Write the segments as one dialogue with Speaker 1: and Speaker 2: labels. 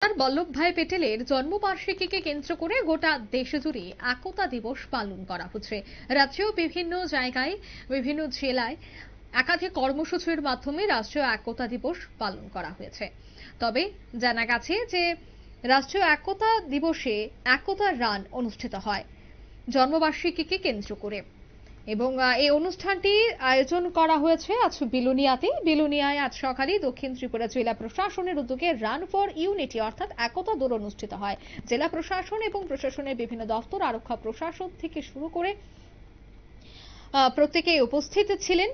Speaker 1: সর্দার বল্লভভাই পেটেলের জন্মবার্ষিকীকে কেন্দ্র করে গোটা দেশ জুড়ে একতা দিবস পালন করা হচ্ছে। রাজ্যেও বিভিন্ন জায়গায়, বিভিন্ন জেলায় একাধিক কর্মসূচির মাধ্যমে রাষ্ট্রীয় একতা দিবস পালন করা হয়েছে। তবে জানা গেছে যে রাষ্ট্রীয় একতা দিবসে একতা রান অনুষ্ঠিত হয় জন্মবার্ষিকীকে কেন্দ্র করে, এবং এই অনুষ্ঠানটির আয়োজন করা হয়েছে আজ বিলোনিয়ায় আজ সকালে দক্ষিণ ত্রিপুরা জেলা প্রশাসনের উদ্যোগে রান ফর ইউনিটি অর্থাৎ একতা দৌড় অনুষ্ঠিত হয়। জেলা প্রশাসন এবং প্রশাসনের বিভিন্ন দপ্তর, আরক্ষা প্রশাসন থেকে শুরু করে প্রত্যেকেই উপস্থিত ছিলেন।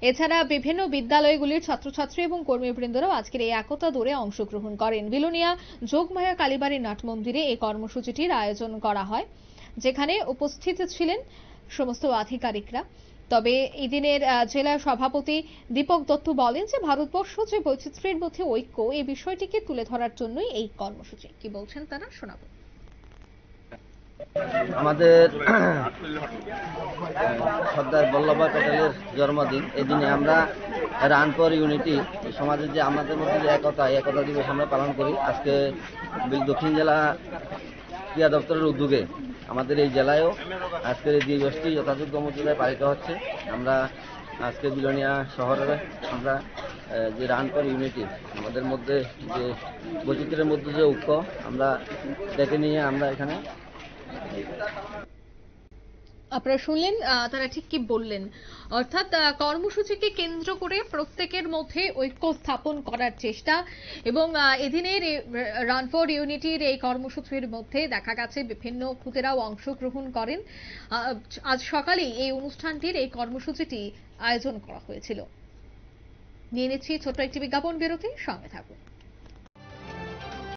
Speaker 1: এছাড়া বিভিন্ন বিদ্যালয়গুলির ছাত্রছাত্রী এবং কর্মীবৃন্দরাও আজকের এই একতা দৌড়ে অংশগ্রহণ করেন। বিলোনিয়া যোগমায়া কালীবাড়ি নাট মন্দিরে এই কর্মসূচিটির আয়োজন করা হয়, যেখানে উপস্থিত ছিলেন সমস্ত আধিকারিকরা। তবে এই দিনের জেলা সভাপতি দীপক দত্ত বলেন যে ভারতবর্ষ যে বৈচিত্র্যের মধ্যে ঐক্য, এই বিষয়টিকে তুলে ধরার জন্যই এই কর্মসূচি। কি বলছেন তারা, শোনাবো।
Speaker 2: আমাদের সর্দার বল্লভভাই প্যাটেলের জন্মদিন, এই দিনে আমরা রান ফর ইউনিটি সমাজের যে আমাদের মধ্যে যে একতা দিবস আমরা পালন করি। আজকে দক্ষিণ জেলা ক্রীড়া দপ্তরের উদ্যোগে আমাদের এই জেলায়ও আজকের এই দিবসটি যথাযোগ্য মর্যাদায় পালিত হচ্ছে। আমরা আজকে বিলোনিয়া শহরে আমরা যে রান ফর ইউনিটি, আমাদের মধ্যে যে বৈচিত্র্যের মধ্যে যে ঐক্য, আমরা ডেকে নিয়ে আমরা এখানে।
Speaker 1: আপনারা শুনলেন তারা ঠিক কি বললেন, অর্থাৎ কর্মসূচিকে কেন্দ্র করে প্রত্যেকের মধ্যে ঐক্য স্থাপন করার চেষ্টা। এবং এদিনের রান ফর ইউনিটির এই কর্মসূচির মধ্যে দেখা গেছে বিভিন্ন খুদেরাও অংশগ্রহণ করেন। আজ সকালেই এই অনুষ্ঠানটির এই কর্মসূচিটি আয়োজন করা হয়েছিল। নিয়ে নিচ্ছি ছোট্ট একটি বিজ্ঞাপন বিরতি, সঙ্গে থাকুন।